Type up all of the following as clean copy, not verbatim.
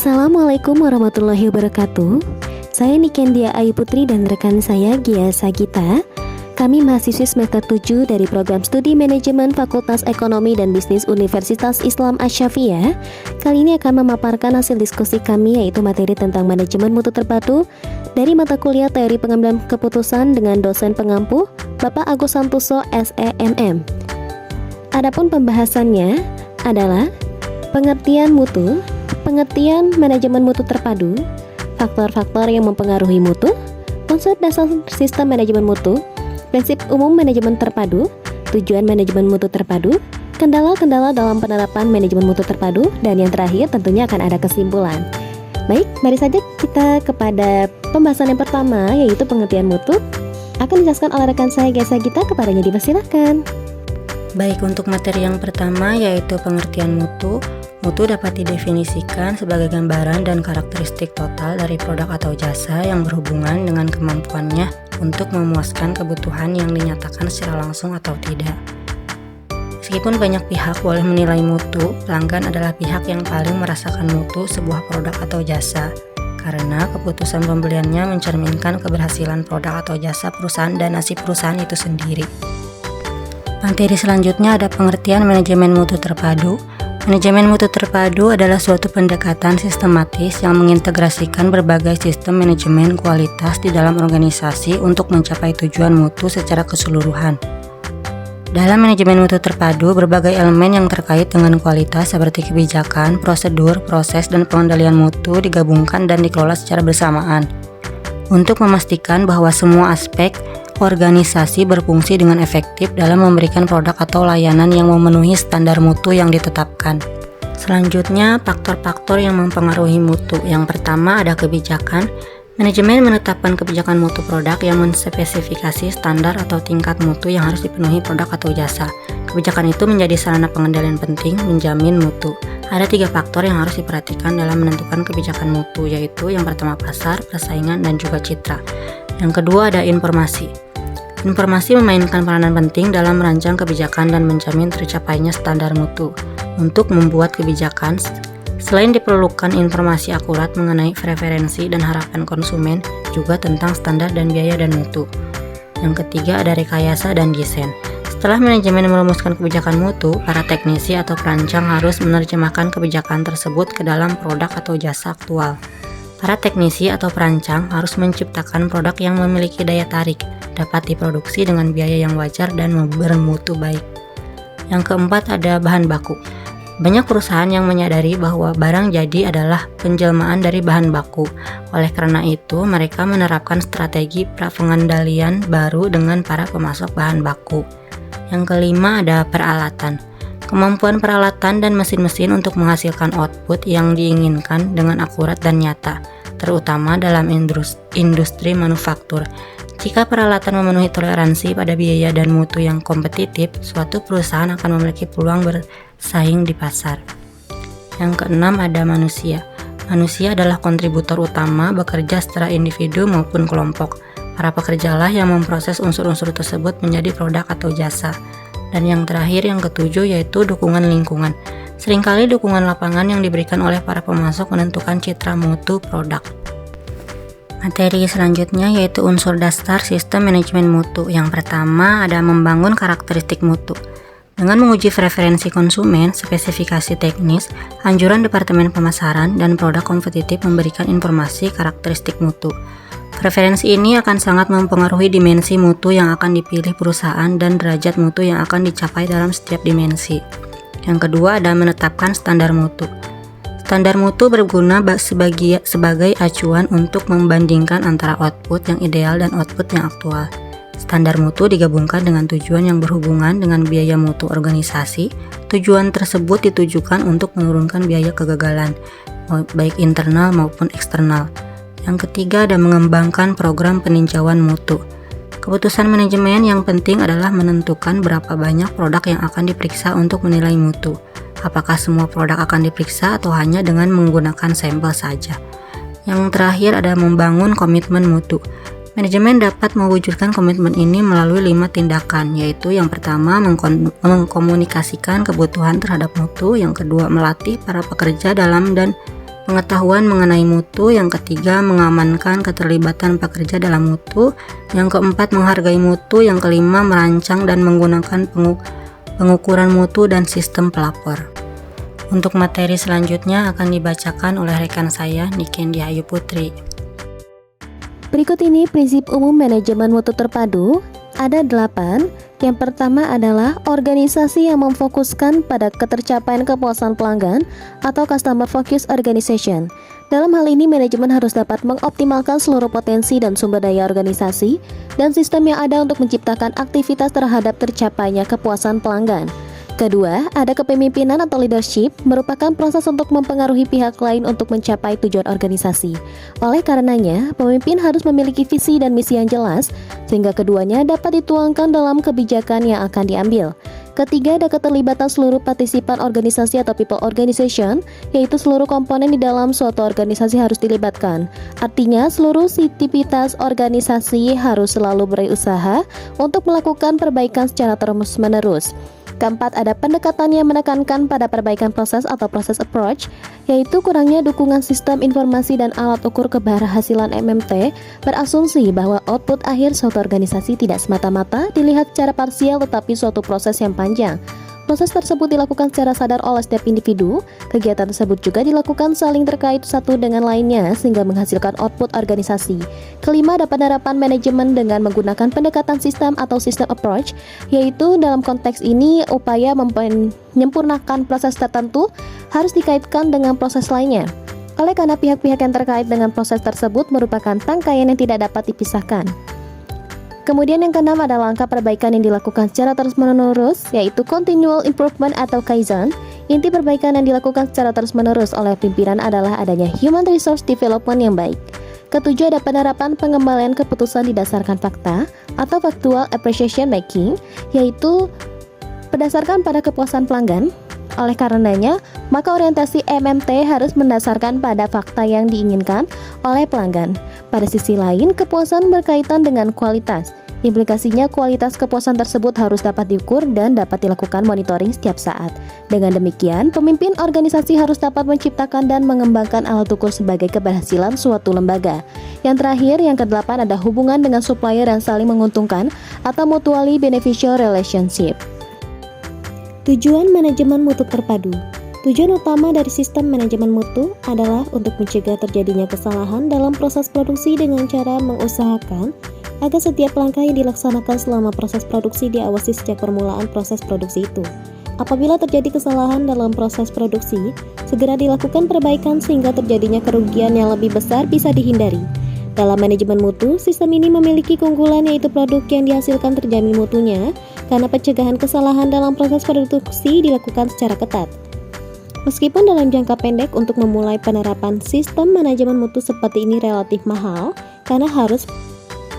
Assalamualaikum warahmatullahi wabarakatuh. Saya Nikendia Ayu Putri dan rekan saya Gia Sagita. Kami mahasiswi semester 7 dari program studi manajemen Fakultas Ekonomi dan Bisnis Universitas Islam Asy-Syafi'iyah. Kali ini akan memaparkan hasil diskusi kami, yaitu materi tentang manajemen mutu terpadu dari mata kuliah teori pengambilan keputusan dengan dosen pengampu Bapak Agus Santoso SEMM. Adapun pembahasannya adalah pengertian mutu, pengertian manajemen mutu terpadu, faktor-faktor yang mempengaruhi mutu, unsur dasar sistem manajemen mutu, prinsip umum manajemen terpadu, tujuan manajemen mutu terpadu, kendala-kendala dalam penerapan manajemen mutu terpadu, dan yang terakhir tentunya akan ada kesimpulan. Baik, mari saja kita kepada pembahasan yang pertama, yaitu pengertian mutu. Akan dijelaskan oleh rekan saya Gia Sagita, kepadanya dipersilakan. Baik, untuk materi yang pertama yaitu pengertian mutu. Mutu dapat didefinisikan sebagai gambaran dan karakteristik total dari produk atau jasa yang berhubungan dengan kemampuannya untuk memuaskan kebutuhan yang dinyatakan secara langsung atau tidak. Meskipun banyak pihak boleh menilai mutu, pelanggan adalah pihak yang paling merasakan mutu sebuah produk atau jasa, karena keputusan pembeliannya mencerminkan keberhasilan produk atau jasa perusahaan dan nasib perusahaan itu sendiri. Materi selanjutnya ada pengertian manajemen mutu terpadu. Manajemen mutu terpadu adalah suatu pendekatan sistematis yang mengintegrasikan berbagai sistem manajemen kualitas di dalam organisasi untuk mencapai tujuan mutu secara keseluruhan. Dalam manajemen mutu terpadu, berbagai elemen yang terkait dengan kualitas seperti kebijakan, prosedur, proses, dan pengendalian mutu digabungkan dan dikelola secara bersamaan untuk memastikan bahwa semua aspek organisasi berfungsi dengan efektif dalam memberikan produk atau layanan yang memenuhi standar mutu yang ditetapkan. Selanjutnya, faktor-faktor yang mempengaruhi mutu. Yang pertama ada kebijakan. Manajemen menetapkan kebijakan mutu produk yang menspesifikasi standar atau tingkat mutu yang harus dipenuhi produk atau jasa. Kebijakan itu menjadi sarana pengendalian penting menjamin mutu. Ada 3 faktor yang harus diperhatikan dalam menentukan kebijakan mutu, yaitu yang pertama pasar, persaingan, dan juga citra. Yang kedua ada informasi. Informasi memainkan peranan penting dalam merancang kebijakan dan menjamin tercapainya standar mutu. Untuk membuat kebijakan, selain diperlukan informasi akurat mengenai preferensi dan harapan konsumen, juga tentang standar dan biaya dan mutu. Yang ketiga ada rekayasa dan desain. Setelah manajemen merumuskan kebijakan mutu, para teknisi atau perancang harus menerjemahkan kebijakan tersebut ke dalam produk atau jasa aktual. Para teknisi atau perancang harus menciptakan produk yang memiliki daya tarik, dapat diproduksi dengan biaya yang wajar dan bermutu baik. Yang keempat ada bahan baku. Banyak perusahaan yang menyadari bahwa barang jadi adalah penjelmaan dari bahan baku. Oleh karena itu, mereka menerapkan strategi pengendalian baru dengan para pemasok bahan baku. Yang kelima ada peralatan. Kemampuan peralatan dan mesin-mesin untuk menghasilkan output yang diinginkan dengan akurat dan nyata, terutama dalam industri manufaktur. Jika peralatan memenuhi toleransi pada biaya dan mutu yang kompetitif, suatu perusahaan akan memiliki peluang bersaing di pasar. Yang keenam ada manusia. Manusia adalah kontributor utama, bekerja secara individu maupun kelompok. Para pekerjalah yang memproses unsur-unsur tersebut menjadi produk atau jasa. Dan yang terakhir, yang ketujuh, yaitu dukungan lingkungan. Seringkali dukungan lapangan yang diberikan oleh para pemasok menentukan citra mutu produk. Materi selanjutnya yaitu unsur dasar sistem manajemen mutu. Yang pertama ada membangun karakteristik mutu. Dengan menguji preferensi konsumen, spesifikasi teknis, anjuran departemen pemasaran, dan produk kompetitif memberikan informasi karakteristik mutu. Preferensi ini akan sangat mempengaruhi dimensi mutu yang akan dipilih perusahaan dan derajat mutu yang akan dicapai dalam setiap dimensi. Yang kedua ada menetapkan standar mutu. Standar mutu berguna sebagai acuan untuk membandingkan antara output yang ideal dan output yang aktual. Standar mutu digabungkan dengan tujuan yang berhubungan dengan biaya mutu organisasi. Tujuan tersebut ditujukan untuk menurunkan biaya kegagalan, baik internal maupun eksternal. Yang ketiga ada mengembangkan program peninjauan mutu. Keputusan manajemen yang penting adalah menentukan berapa banyak produk yang akan diperiksa untuk menilai mutu. Apakah semua produk akan diperiksa atau hanya dengan menggunakan sampel saja. Yang terakhir ada membangun komitmen mutu. Manajemen dapat mewujudkan komitmen ini melalui 5 tindakan, yaitu yang pertama mengkomunikasikan kebutuhan terhadap mutu, yang kedua melatih para pekerja dalam dan pengetahuan mengenai mutu. Yang ketiga, mengamankan keterlibatan pekerja dalam mutu. Yang keempat, menghargai mutu. Yang kelima, merancang dan menggunakan pengukuran mutu dan sistem pelapor. Untuk materi selanjutnya akan dibacakan oleh rekan saya, Nikendia Ayu Putri. Berikut ini prinsip umum manajemen mutu terpadu. Ada 8. Yang pertama adalah organisasi yang memfokuskan pada ketercapaian kepuasan pelanggan atau customer focused organization. Dalam hal ini, manajemen harus dapat mengoptimalkan seluruh potensi dan sumber daya organisasi dan sistem yang ada untuk menciptakan aktivitas terhadap tercapainya kepuasan pelanggan. Kedua, ada kepemimpinan atau leadership, merupakan proses untuk mempengaruhi pihak lain untuk mencapai tujuan organisasi. Oleh karenanya, pemimpin harus memiliki visi dan misi yang jelas, sehingga keduanya dapat dituangkan dalam kebijakan yang akan diambil. Ketiga, ada keterlibatan seluruh partisipan organisasi atau people organization, yaitu seluruh komponen di dalam suatu organisasi harus dilibatkan. Artinya, seluruh aktivitas organisasi harus selalu berusaha untuk melakukan perbaikan secara terus-menerus. Keempat, ada pendekatan yang menekankan pada perbaikan proses atau proses approach, yaitu kurangnya dukungan sistem informasi dan alat ukur keberhasilan MMT, berasumsi bahwa output akhir suatu organisasi tidak semata-mata dilihat secara parsial tetapi suatu proses yang panjang. Proses tersebut dilakukan secara sadar oleh setiap individu. Kegiatan tersebut juga dilakukan saling terkait satu dengan lainnya sehingga menghasilkan output organisasi. Kelima, ada penerapan manajemen dengan menggunakan pendekatan sistem atau system approach, yaitu dalam konteks ini upaya menyempurnakan proses tertentu harus dikaitkan dengan proses lainnya. Oleh karena pihak-pihak yang terkait dengan proses tersebut merupakan rangkaian yang tidak dapat dipisahkan. Kemudian yang keenam ada langkah perbaikan yang dilakukan secara terus-menerus, yaitu continual improvement atau kaizen. Inti perbaikan yang dilakukan secara terus-menerus oleh pimpinan adalah adanya human resource development yang baik. Ketujuh, ada penerapan pengembalian keputusan didasarkan fakta atau factual appreciation making, yaitu berdasarkan pada kepuasan pelanggan. Oleh karenanya, maka orientasi MMT harus mendasarkan pada fakta yang diinginkan oleh pelanggan. Pada sisi lain, kepuasan berkaitan dengan kualitas. Implikasinya, kualitas kepuasan tersebut harus dapat diukur dan dapat dilakukan monitoring setiap saat. Dengan demikian, pemimpin organisasi harus dapat menciptakan dan mengembangkan alat ukur sebagai keberhasilan suatu lembaga. Yang terakhir, yang kedelapan ada hubungan dengan supplier yang saling menguntungkan atau mutually beneficial relationship. Tujuan manajemen mutu terpadu. Tujuan utama dari sistem manajemen mutu adalah untuk mencegah terjadinya kesalahan dalam proses produksi dengan cara mengusahakan agar setiap langkah yang dilaksanakan selama proses produksi diawasi sejak permulaan proses produksi itu. Apabila terjadi kesalahan dalam proses produksi, segera dilakukan perbaikan sehingga terjadinya kerugian yang lebih besar bisa dihindari. Dalam manajemen mutu, sistem ini memiliki keunggulan yaitu produk yang dihasilkan terjamin mutunya karena pencegahan kesalahan dalam proses produksi dilakukan secara ketat. Meskipun dalam jangka pendek untuk memulai penerapan sistem manajemen mutu seperti ini relatif mahal karena harus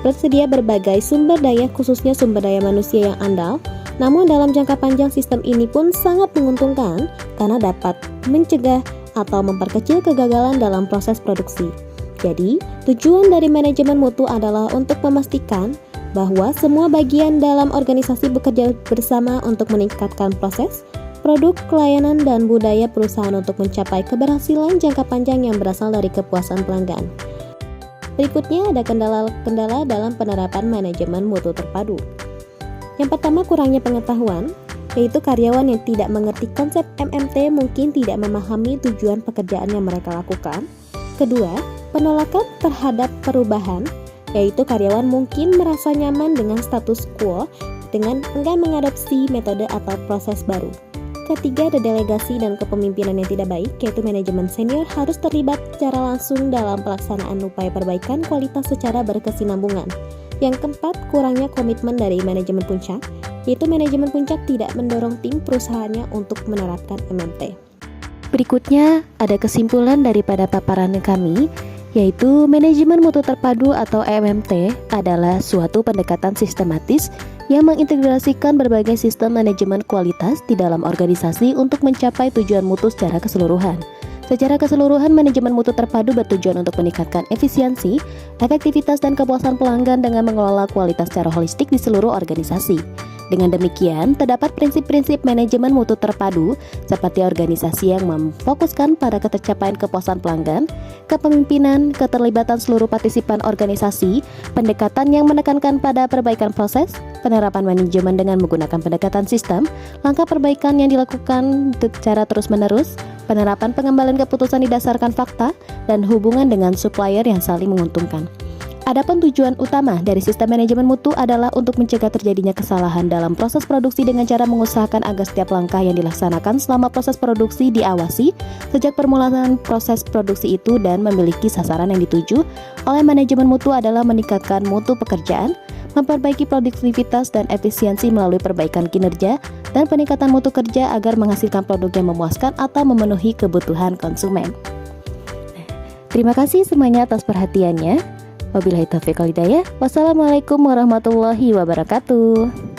bersedia berbagai sumber daya khususnya sumber daya manusia yang andal, namun dalam jangka panjang sistem ini pun sangat menguntungkan karena dapat mencegah atau memperkecil kegagalan dalam proses produksi. Jadi, tujuan dari manajemen mutu adalah untuk memastikan bahwa semua bagian dalam organisasi bekerja bersama untuk meningkatkan proses, produk, pelayanan, dan budaya perusahaan untuk mencapai keberhasilan jangka panjang yang berasal dari kepuasan pelanggan. Berikutnya ada kendala-kendala dalam penerapan manajemen mutu terpadu. Yang pertama, kurangnya pengetahuan, yaitu karyawan yang tidak mengerti konsep MMT mungkin tidak memahami tujuan pekerjaan yang mereka lakukan. Kedua, penolakan terhadap perubahan, yaitu karyawan mungkin merasa nyaman dengan status quo dengan enggan mengadopsi metode atau proses baru. Ketiga, ada delegasi dan kepemimpinan yang tidak baik, yaitu manajemen senior harus terlibat secara langsung dalam pelaksanaan upaya perbaikan kualitas secara berkesinambungan. Yang keempat, kurangnya komitmen dari manajemen puncak, yaitu manajemen puncak tidak mendorong tim perusahaannya untuk menerapkan MMT. Berikutnya, ada kesimpulan daripada paparan kami, yaitu manajemen mutu terpadu atau MMT adalah suatu pendekatan sistematis yang mengintegrasikan berbagai sistem manajemen kualitas di dalam organisasi untuk mencapai tujuan mutu secara keseluruhan. Secara keseluruhan, manajemen mutu terpadu bertujuan untuk meningkatkan efisiensi, efektivitas, dan kepuasan pelanggan dengan mengelola kualitas secara holistik di seluruh organisasi. Dengan demikian, terdapat prinsip-prinsip manajemen mutu terpadu seperti organisasi yang memfokuskan pada ketercapaian kepuasan pelanggan, kepemimpinan, keterlibatan seluruh partisipan organisasi, pendekatan yang menekankan pada perbaikan proses, penerapan manajemen dengan menggunakan pendekatan sistem, langkah perbaikan yang dilakukan secara terus-menerus, penerapan pengembalian keputusan didasarkan fakta, dan hubungan dengan supplier yang saling menguntungkan. Adapun tujuan utama dari sistem manajemen mutu adalah untuk mencegah terjadinya kesalahan dalam proses produksi dengan cara mengusahakan agar setiap langkah yang dilaksanakan selama proses produksi diawasi sejak permulaan proses produksi itu dan memiliki sasaran yang dituju oleh manajemen mutu adalah meningkatkan mutu pekerjaan, memperbaiki produktivitas dan efisiensi melalui perbaikan kinerja, dan peningkatan mutu kerja agar menghasilkan produk yang memuaskan atau memenuhi kebutuhan konsumen. Terima kasih semuanya atas perhatiannya. Wabillahi taufiq wal hidayah. Wassalamualaikum warahmatullahi wabarakatuh.